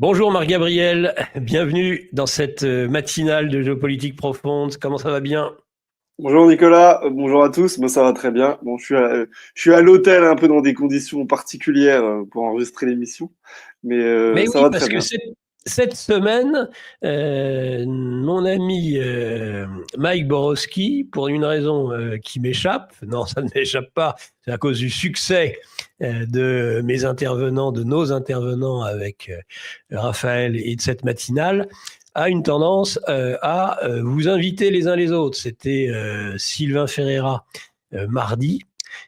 Bonjour Marc-Gabriel, bienvenue dans cette matinale de géopolitique profonde. Comment ça va bien? Bonjour Nicolas, bonjour à tous. Moi ça va très bien. Bon, je suis à l'hôtel un peu dans des conditions particulières pour enregistrer l'émission, mais Mais ça oui, va parce très que bien. cette semaine, mon ami Mike Borowski, pour une raison qui m'échappe, non, ça ne m'échappe pas, c'est à cause du succès de mes intervenants, de nos intervenants avec Raphaël et de cette matinale, a une tendance à vous inviter les uns les autres. C'était Sylvain Ferreira mardi.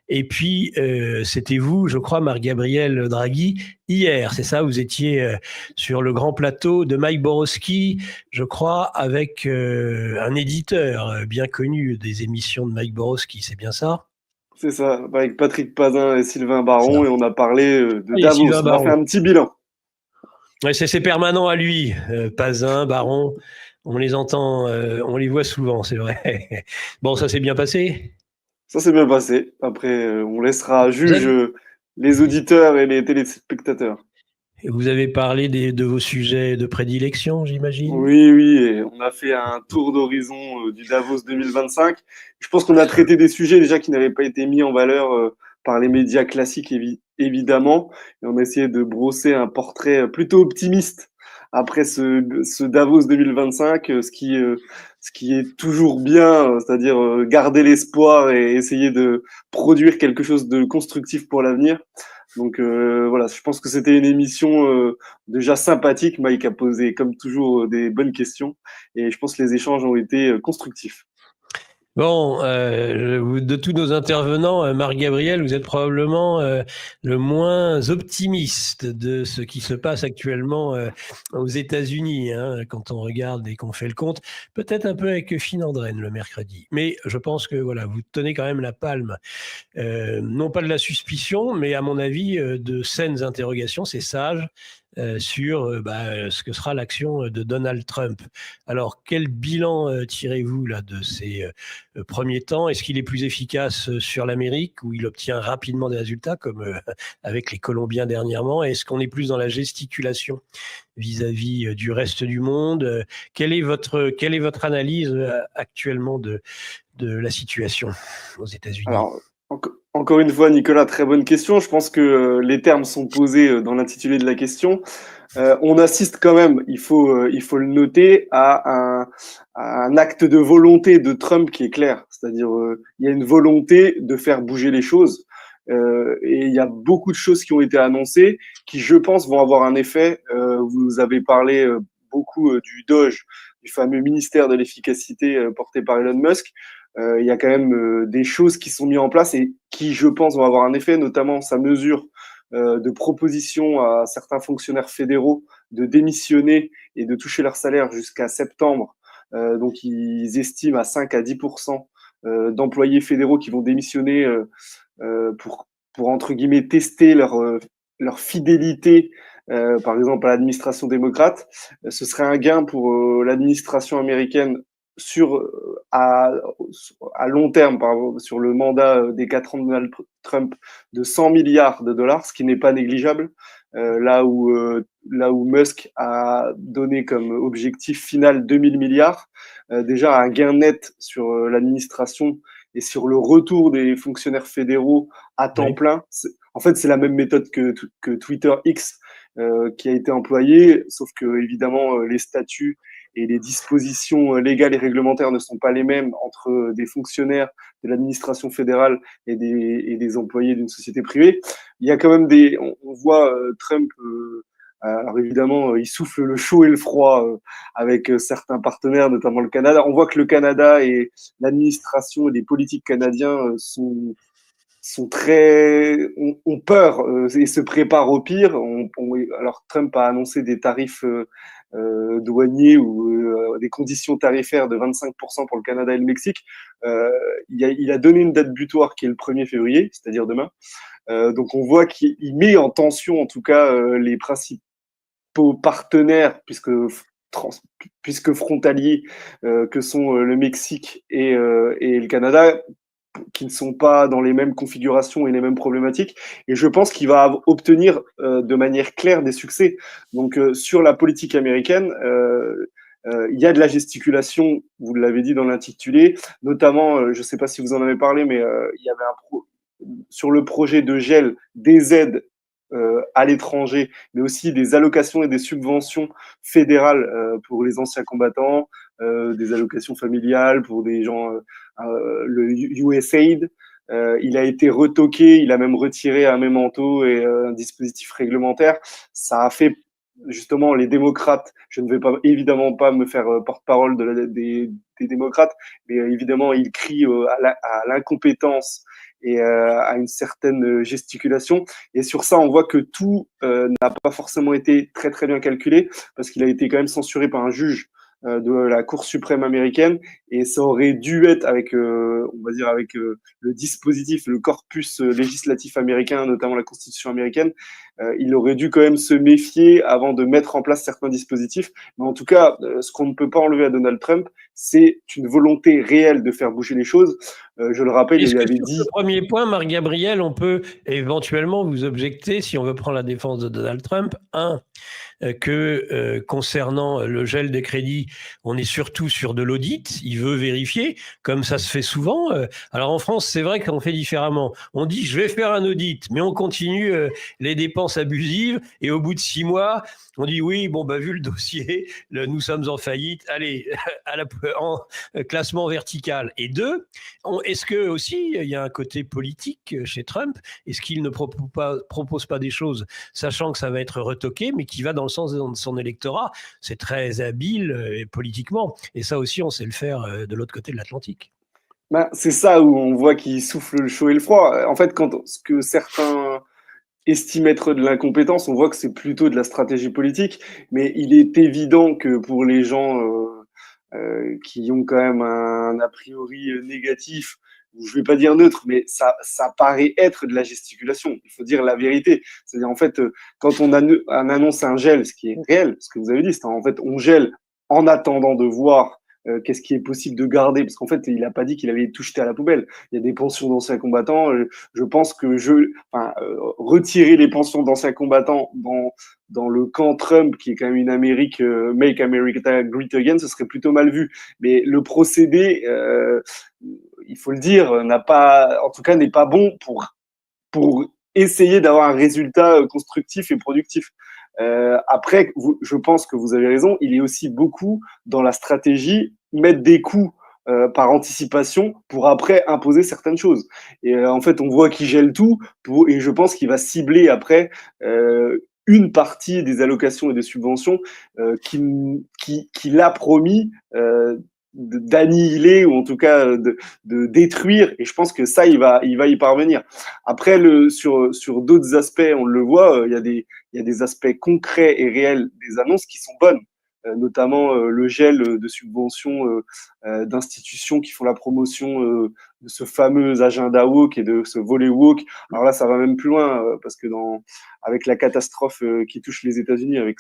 Et puis, c'était vous, je crois, Marc-Gabriel Draghi, hier, c'est ça? Vous étiez sur le grand plateau de Mike Borowski, je crois, avec un éditeur bien connu des émissions de Mike Borowski, c'est bien ça? C'est ça, avec Patrick Pazin et Sylvain Ça. Baron, et on a parlé de Et Davos. Sylvain On a fait Baron. un petit bilan. Ouais, c'est permanent à lui, Pazin, Baron. On les entend, on les voit souvent, c'est vrai. Bon, ça s'est bien passé. Ça s'est bien passé. Après, on laissera Vous juge avez, les auditeurs et les téléspectateurs. vous avez parlé de vos sujets de prédilection, j'imagine. Oui, oui, et on a fait un tour d'horizon du Davos 2025. Je pense qu'on a traité des sujets déjà qui n'avaient pas été mis en valeur par les médias classiques, évidemment. Et on a essayé de brosser un portrait plutôt optimiste après ce Davos 2025, ce qui est toujours bien, c'est-à-dire garder l'espoir et essayer de produire quelque chose de constructif pour l'avenir. Donc voilà, je pense que c'était une émission déjà sympathique. Mike a posé, comme toujours, des bonnes questions. Et je pense que les échanges ont été constructifs. Bon, de tous nos intervenants, Marc Gabriel, vous êtes probablement le moins optimiste de ce qui se passe actuellement aux États-Unis, hein, quand on regarde et qu'on fait le compte. Peut-être un peu avec Finn Andren le mercredi. Mais je pense que voilà, vous tenez quand même la palme, non pas de la suspicion, mais à mon avis, de saines interrogations, c'est sage, sur ce que sera l'action de Donald Trump. Alors, quel bilan tirez-vous là de ces premiers temps? Est-ce qu'il est plus efficace sur l'Amérique, où il obtient rapidement des résultats, comme avec les Colombiens dernièrement? Est-ce qu'on est plus dans la gesticulation vis-à-vis du reste du monde? Quelle est votre analyse actuellement de la situation aux États-Unis? Alors, encore une fois, Nicolas, très bonne question. Je pense que les termes sont posés dans l'intitulé de la question. On assiste quand même, il faut le noter, à un acte de volonté de Trump qui est clair. C'est-à-dire, il y a une volonté de faire bouger les choses. Et il y a beaucoup de choses qui ont été annoncées qui, je pense, vont avoir un effet. Vous avez parlé beaucoup du Doge, du fameux ministère de l'efficacité porté par Elon Musk. Il y a quand même des choses qui sont mises en place et qui, je pense, vont avoir un effet, notamment sa mesure de proposition à certains fonctionnaires fédéraux de démissionner et de toucher leur salaire jusqu'à septembre. Donc, ils estiment à 5 à 10 d'employés fédéraux qui vont démissionner pour entre guillemets, tester leur fidélité, par exemple, à l'administration démocrate. Ce serait un gain pour l'administration américaine sur, à long terme, sur le mandat des 4 ans de Donald Trump, de 100 milliards de dollars, ce qui n'est pas négligeable. Là où Musk a donné comme objectif final 2000 milliards, déjà un gain net sur l'administration et sur le retour des fonctionnaires fédéraux à temps Oui. plein. En fait, c'est la même méthode que Twitter X qui a été employée, sauf que évidemment les statuts et les dispositions légales et réglementaires ne sont pas les mêmes entre des fonctionnaires de l'administration fédérale et des employés d'une société privée. Il y a quand même on voit Trump alors évidemment, il souffle le chaud et le froid avec certains partenaires, notamment le Canada. On voit que le Canada et l'administration et les politiques canadiens sont ont peur et se préparent au pire. Alors Trump a annoncé des tarifs douaniers ou des conditions tarifaires de 25% pour le Canada et le Mexique. Il a donné une date butoir qui est le 1er février, c'est-à-dire demain. Donc on voit qu'il met en tension en tout cas les principaux partenaires, trans, puisque frontaliers que sont le Mexique et le Canada, qui ne sont pas dans les mêmes configurations et les mêmes problématiques. Et je pense qu'il va obtenir de manière claire des succès. Donc sur la politique américaine, il y a de la gesticulation, vous l'avez dit dans l'intitulé, notamment, je ne sais pas si vous en avez parlé, mais il y avait sur le projet de gel des aides à l'étranger, mais aussi des allocations et des subventions fédérales pour les anciens combattants, des allocations familiales pour des gens, le USAID. Il a été retoqué, il a même retiré un mémento et un dispositif réglementaire. Ça a fait justement les démocrates. Je ne vais pas évidemment pas me faire porte-parole des démocrates, mais évidemment ils crient à l'incompétence et à une certaine gesticulation. Et sur ça, on voit que tout n'a pas forcément été très très bien calculé parce qu'il a été quand même censuré par un juge de la Cour suprême américaine et ça aurait dû être avec, on va dire, avec le dispositif, le corpus législatif américain, notamment la Constitution américaine. Il aurait dû quand même se méfier avant de mettre en place certains dispositifs. Mais en tout cas, ce qu'on ne peut pas enlever à Donald Trump, c'est une volonté réelle de faire bouger les choses. Je le rappelle, Est-ce il que avait sur ce dit. premier point, Marc Gabriel, on peut éventuellement vous objecter, si on veut prendre la défense de Donald Trump, que concernant le gel des crédits, on est surtout sur de l'audit. Il veut vérifier, comme ça se fait souvent. Alors en France, c'est vrai qu'on fait différemment. On dit je vais faire un audit, mais on continue les dépenses abusives et au bout de 6 mois, on dit oui, bon bah vu le dossier, nous sommes en faillite. Allez, en classement vertical. Et deux, est-ce que aussi il y a un côté politique chez Trump? Est-ce qu'il ne propose pas des choses, sachant que ça va être retoqué, mais qui va dans le sens de son électorat? C'est très habile politiquement. Et ça aussi, on sait le faire de l'autre côté de l'Atlantique. Ben, c'est ça où on voit qu'il souffle le chaud et le froid. En fait, quand ce que certains estiment être de l'incompétence, on voit que c'est plutôt de la stratégie politique. Mais il est évident que pour les gens qui ont quand même un a priori négatif, je vais pas dire neutre, mais ça paraît être de la gesticulation. Il faut dire la vérité. C'est-à-dire, en fait, quand on annonce un gel, ce qui est réel, ce que vous avez dit, c'est en fait, on gèle en attendant de voir qu'est-ce qui est possible de garder, parce qu'en fait, il n'a pas dit qu'il allait tout jeter à la poubelle. Il y a des pensions d'anciens combattants. Je pense que retirer les pensions d'anciens combattants dans le camp Trump, qui est quand même une Amérique Make America Great Again, ce serait plutôt mal vu. Mais le procédé, il faut le dire, en tout cas, n'est pas bon pour essayer d'avoir un résultat constructif et productif. Après, je pense que vous avez raison, il est aussi beaucoup dans la stratégie, mettre des coups par anticipation pour après imposer certaines choses. Et en fait, on voit qu'il gèle tout et je pense qu'il va cibler après une partie des allocations et des subventions qu'il a promis d'annihiler ou en tout cas de détruire. Et je pense que ça, il va y parvenir. Après, sur d'autres aspects, on le voit, il y a des aspects concrets et réels des annonces qui sont bonnes. Notamment le gel de subventions d'institutions qui font la promotion de ce fameux agenda woke et de ce volet woke. Alors là, ça va même plus loin parce que avec la catastrophe qui touche les États-Unis, avec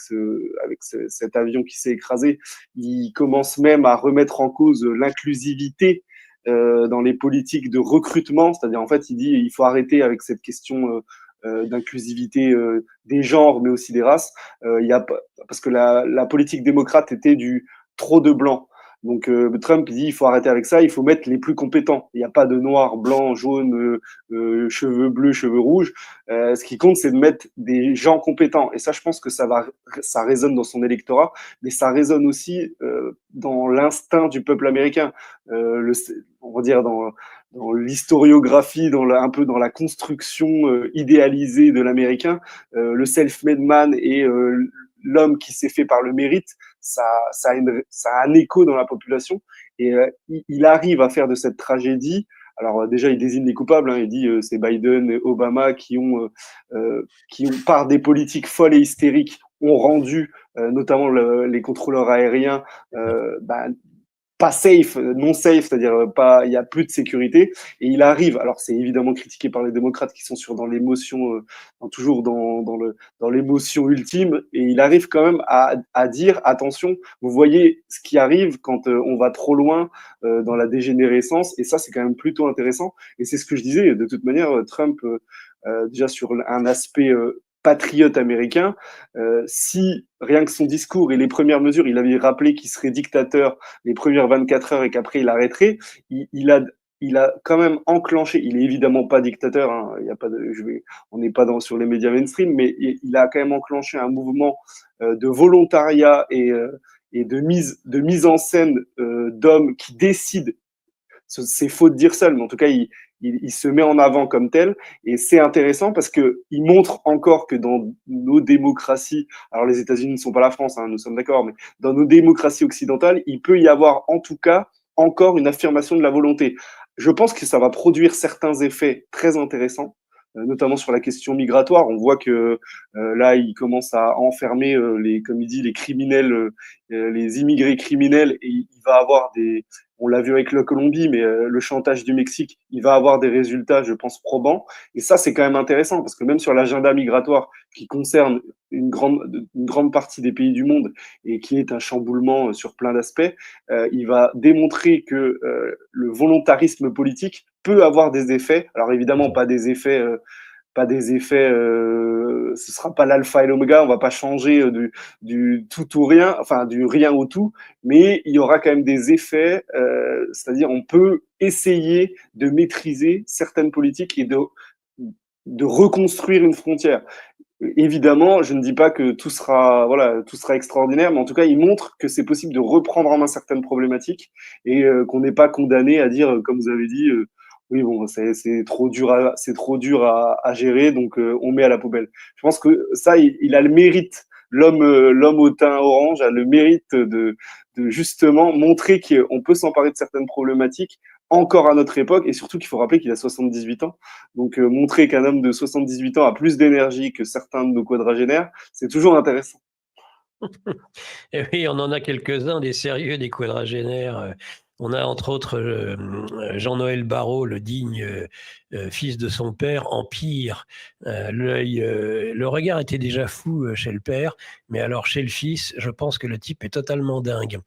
cet avion qui s'est écrasé, ils commencent même à remettre en cause l'inclusivité dans les politiques de recrutement. C'est-à-dire, en fait, il dit il faut arrêter avec cette question d'inclusivité des genres, mais aussi des races. Parce que la politique démocrate était du trop de blancs. Donc Trump dit il faut arrêter avec ça, il faut mettre les plus compétents. Il n'y a pas de noir, blanc, jaune, cheveux bleus, cheveux rouges. Ce qui compte, c'est de mettre des gens compétents. Et ça, je pense que ça résonne dans son électorat, mais ça résonne aussi dans l'instinct du peuple américain. On va dire dans l'historiographie, un peu dans la construction idéalisée de l'américain, le self-made man et l'homme qui s'est fait par le mérite, ça a un écho dans la population. Et il arrive à faire de cette tragédie. Alors déjà, il désigne les coupables. Hein, il dit c'est Biden et Obama qui ont, par des politiques folles et hystériques, ont rendu notamment les contrôleurs aériens pas safe, non safe, c'est-à-dire pas, il y a plus de sécurité. Et il arrive. Alors c'est évidemment critiqué par les démocrates qui sont dans l'émotion, toujours dans l'émotion ultime. Et il arrive quand même à dire attention, vous voyez ce qui arrive quand on va trop loin dans la dégénérescence. Et ça c'est quand même plutôt intéressant. Et c'est ce que je disais. De toute manière, Trump déjà sur un aspect patriote américain, si rien que son discours et les premières mesures, il avait rappelé qu'il serait dictateur les premières 24 heures et qu'après il arrêterait, il a quand même enclenché, il est évidemment pas dictateur, hein, il y a pas de, on n'est pas sur les médias mainstream, mais il a quand même enclenché un mouvement de volontariat et de mise en scène d'hommes qui décident. C'est faux de dire seul, mais en tout cas, il se met en avant comme tel. Et c'est intéressant parce qu'il montre encore que dans nos démocraties, alors les États-Unis ne sont pas la France, hein, nous sommes d'accord, mais dans nos démocraties occidentales, il peut y avoir en tout cas encore une affirmation de la volonté. Je pense que ça va produire certains effets très intéressants, notamment sur la question migratoire. On voit que là, il commence à enfermer comme il dit, les criminels, les immigrés criminels, et il va avoir on l'a vu avec la Colombie, mais le chantage du Mexique, il va avoir des résultats, je pense, probants. Et ça, c'est quand même intéressant, parce que même sur l'agenda migratoire qui concerne une grande partie des pays du monde et qui est un chamboulement sur plein d'aspects, il va démontrer que le volontarisme politique peut avoir des effets. Alors évidemment, pas des effets ce sera pas l'alpha et l'oméga, on va pas changer du tout ou rien, enfin du rien au tout, mais il y aura quand même des effets, c'est-à-dire on peut essayer de maîtriser certaines politiques et de reconstruire une frontière. Évidemment, je ne dis pas que tout sera extraordinaire, mais en tout cas, il montre que c'est possible de reprendre en main certaines problématiques et qu'on n'est pas condamné à dire, comme vous avez dit, oui, bon, c'est trop dur à gérer, donc on met à la poubelle. Je pense que ça, il a le mérite. L'homme au teint orange a le mérite de justement montrer qu'on peut s'emparer de certaines problématiques encore à notre époque, et surtout qu'il faut rappeler qu'il a 78 ans. Donc montrer qu'un homme de 78 ans a plus d'énergie que certains de nos quadragénaires, c'est toujours intéressant. Et oui, on en a quelques-uns, des sérieux, des quadragénaires. On a entre autres Jean-Noël Barrot, le digne fils de son père, Empire. Le regard était déjà fou chez le père, mais alors chez le fils, je pense que le type est totalement dingue.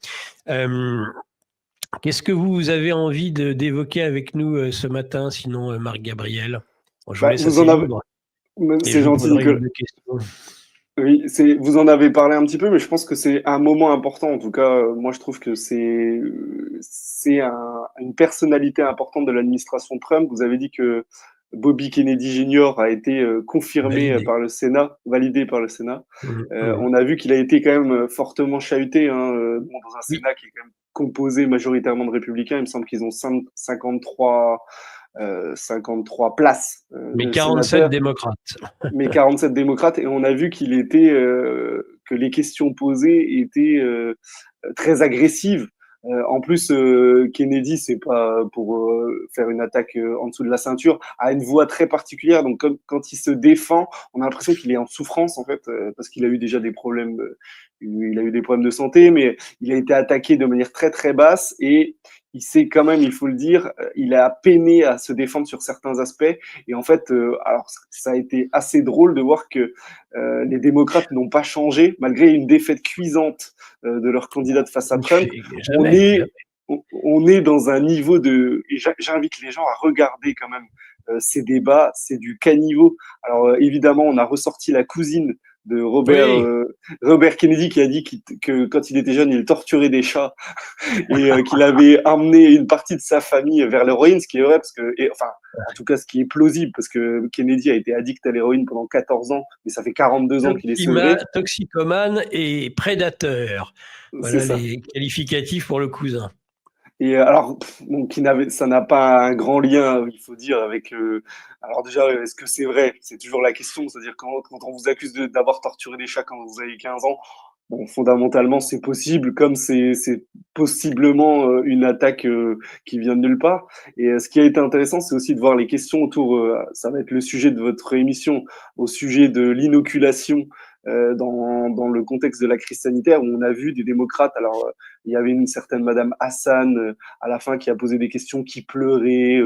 Qu'est-ce que vous avez envie d'évoquer avec nous ce matin, sinon Marc Gabriel? Bon, je vous laisse Vous assez en avez, libre et c'est je vous gentil, poserai une Nicolas. ou deux questions. Oui, vous en avez parlé un petit peu, mais je pense que c'est un moment important. En tout cas, moi, je trouve que une personnalité importante de l'administration Trump. Vous avez dit que Bobby Kennedy Jr. a été confirmé Validé. par le Sénat, validé par le Sénat. Mmh. On a vu qu'il a été quand même fortement chahuté, hein, dans un Oui, Sénat qui est quand même composé majoritairement de républicains. Il me semble qu'ils ont 53 places mais de 47 sénateurs, démocrates. mais 47 démocrates, et on a vu que les questions posées étaient très agressives. En plus, Kennedy, c'est pas pour faire une attaque en dessous de la ceinture, a une voix très particulière. Donc, quand il se défend, on a l'impression qu'il est en souffrance en fait, parce qu'il a eu déjà des problèmes. Il a eu des problèmes de santé, mais il a été attaqué de manière très très basse, et il s'est quand même, il faut le dire, il a peiné à se défendre sur certains aspects. Et en fait, alors ça a été assez drôle de voir que les démocrates n'ont pas changé malgré une défaite cuisante de leur candidate face à Trump. On Jamais, jamais. est, on est dans un niveau de. Et j'invite les gens à regarder quand même ces débats, c'est du caniveau. Alors évidemment, on a ressorti la cousine de Oui, Robert Kennedy qui a dit que quand il était jeune, il torturait des chats et qu'il avait amené une partie de sa famille vers l'héroïne, ce qui est vrai, enfin, en tout cas, ce qui est plausible, parce que Kennedy a été addict à l'héroïne pendant 14 ans, mais ça fait 42 ans qu'il est sevré. toxicomane et prédateur. C'est Voilà ça. les qualificatifs pour le cousin. Et alors, bon, ça n'a pas un grand lien, il faut dire, avec. Alors déjà, est-ce que c'est vrai? C'est toujours la question. C'est-à-dire quand on vous accuse d'avoir torturé des chats quand vous avez 15 ans, bon, fondamentalement, c'est possible, comme c'est possiblement une attaque qui vient de nulle part. Et ce qui a été intéressant, c'est aussi de voir les questions autour. Ça va être le sujet de votre émission, au sujet de l'inoculation dans le contexte de la crise sanitaire, où on a vu des démocrates. Alors, il y avait une certaine Madame Hassan à la fin qui a posé des questions, qui pleurait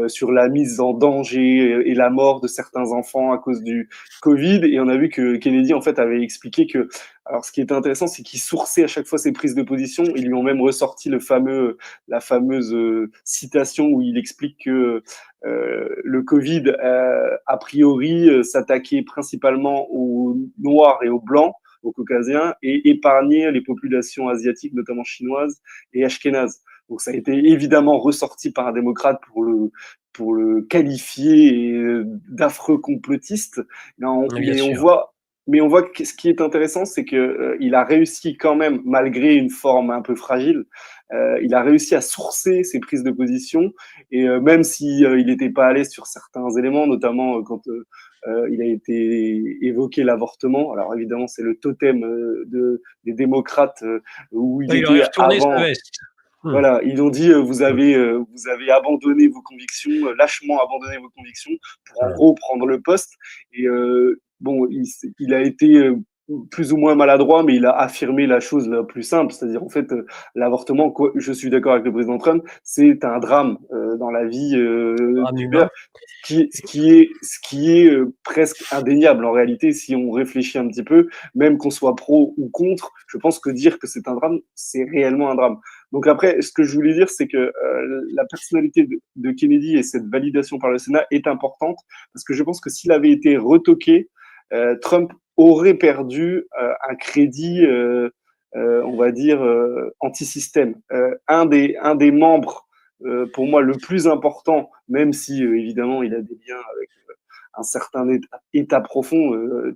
sur la mise en danger et la mort de certains enfants à cause du Covid. Et on a vu que Kennedy en fait avait expliqué que, alors ce qui était intéressant, c'est qu'il sourçait à chaque fois ses prises de position. Ils lui ont même ressorti la fameuse citation où il explique que le Covid, a priori, s'attaquait principalement aux Noirs et aux Blancs, aux Caucasiens, et épargnait les populations asiatiques, notamment chinoises et ashkénazes. Donc ça a été évidemment ressorti par un démocrate pour le qualifier d'affreux complotiste. Mais on voit que ce qui est intéressant, c'est que il a réussi quand même, malgré une forme un peu fragile, il a réussi à sourcer ses prises de position, et même si il n'était pas à l'aise sur certains éléments, notamment quand il a été évoqué l'avortement. Alors évidemment, c'est le totem des démocrates où il aurait était retourné avant. sa veste. Voilà, ils ont dit vous avez abandonné vos convictions, lâchement abandonné vos convictions pour en gros prendre le poste. Et bon, il a été plus ou moins maladroit, mais il a affirmé la chose la plus simple, c'est-à-dire en fait l'avortement. Je suis d'accord avec le président Trump, c'est un drame dans la vie du père, ce qui est presque indéniable en réalité si on réfléchit un petit peu, même qu'on soit pro ou contre. Je pense que dire que c'est un drame, c'est réellement un drame. Donc après, ce que je voulais dire, c'est que la personnalité de Kennedy et cette validation par le Sénat est importante, parce que je pense que s'il avait été retoqué, Trump aurait perdu un crédit, on va dire, anti-système. Un des membres, pour moi, le plus important, même si évidemment il a des liens avec un certain état profond,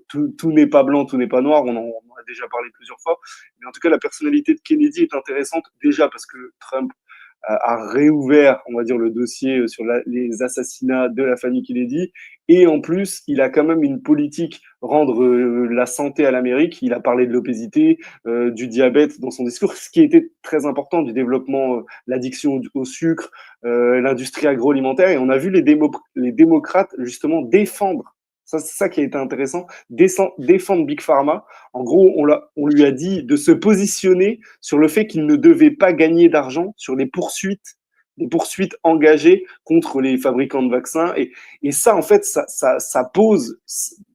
tout n'est pas blanc, tout n'est pas noir, on en a déjà parlé plusieurs fois, mais en tout cas la personnalité de Kennedy est intéressante, déjà parce que Trump a réouvert, on va dire, le dossier sur les assassinats de la famille Kennedy. Et en plus, il a quand même une politique rendre la santé à l'Amérique. Il a parlé de l'obésité, du diabète dans son discours, ce qui était très important, du développement, l'addiction au sucre, l'industrie agroalimentaire. Et on a vu les démocrates justement défendre. Ça, c'est ça qui a été intéressant, défendre Big Pharma. En gros, on lui a dit de se positionner sur le fait qu'il ne devait pas gagner d'argent sur les poursuites engagées contre les fabricants de vaccins. Et ça, en fait, ça pose,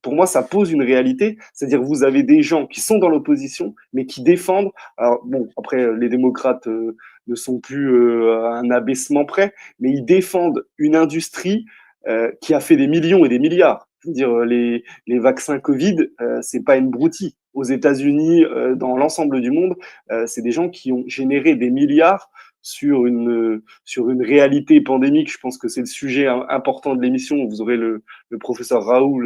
pour moi, ça pose une réalité. C'est-à-dire, vous avez des gens qui sont dans l'opposition, mais qui défendent. Alors, bon, après, les démocrates ne sont plus à un abaissement près, mais ils défendent une industrie qui a fait des millions et des milliards. Je veux dire, les vaccins Covid, c'est pas une broutille. Aux États-Unis, dans l'ensemble du monde, c'est des gens qui ont généré des milliards sur une réalité pandémique. Je pense que c'est le sujet important de l'émission. Vous aurez le professeur Raoult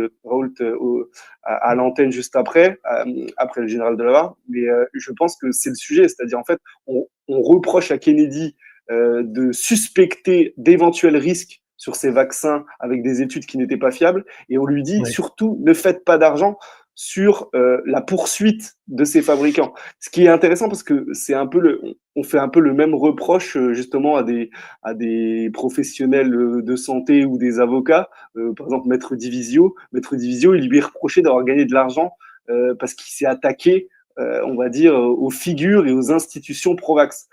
à l'antenne juste après le général Delavarre. Mais je pense que c'est le sujet. C'est-à-dire, en fait, on reproche à Kennedy de suspecter d'éventuels risques sur ces vaccins avec des études qui n'étaient pas fiables, et on lui dit surtout ne faites pas d'argent sur la poursuite de ces fabricants. Ce qui est intéressant parce que c'est un peu on fait un peu le même reproche justement à des professionnels de santé ou des avocats. Par exemple, Maître Divisio, il lui est reproché d'avoir gagné de l'argent parce qu'il s'est attaqué, on va dire, aux figures et aux institutions pro-vax.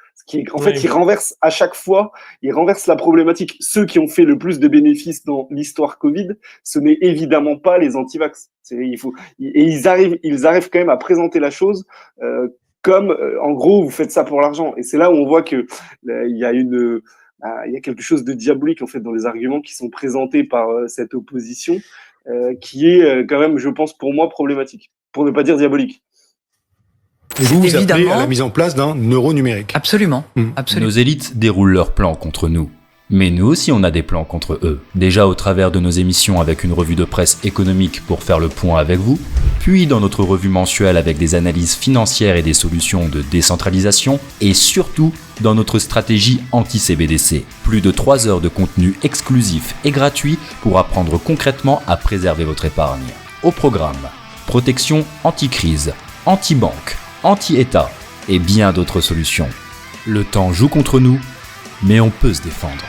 En fait, il renverse à chaque fois, il renverse la problématique. Ceux qui ont fait le plus de bénéfices dans l'histoire Covid, ce n'est évidemment pas les anti-vax. Ils arrivent quand même à présenter la chose comme, en gros, vous faites ça pour l'argent. Et c'est là où on voit que il y a quelque chose de diabolique en fait dans les arguments qui sont présentés par cette opposition, qui est quand même, je pense, pour moi, problématique, pour ne pas dire diabolique. Et vous appelez à la mise en place d'un euro numérique. Absolument. Nos élites déroulent leurs plans contre nous. Mais nous aussi on a des plans contre eux. Déjà au travers de nos émissions avec une revue de presse économique pour faire le point avec vous, puis dans notre revue mensuelle avec des analyses financières et des solutions de décentralisation, et surtout dans notre stratégie anti-CBDC. Plus de 3 heures de contenu exclusif et gratuit pour apprendre concrètement à préserver votre épargne. Au programme, protection anti-crise, anti-banque, anti-État et bien d'autres solutions. Le temps joue contre nous, mais on peut se défendre.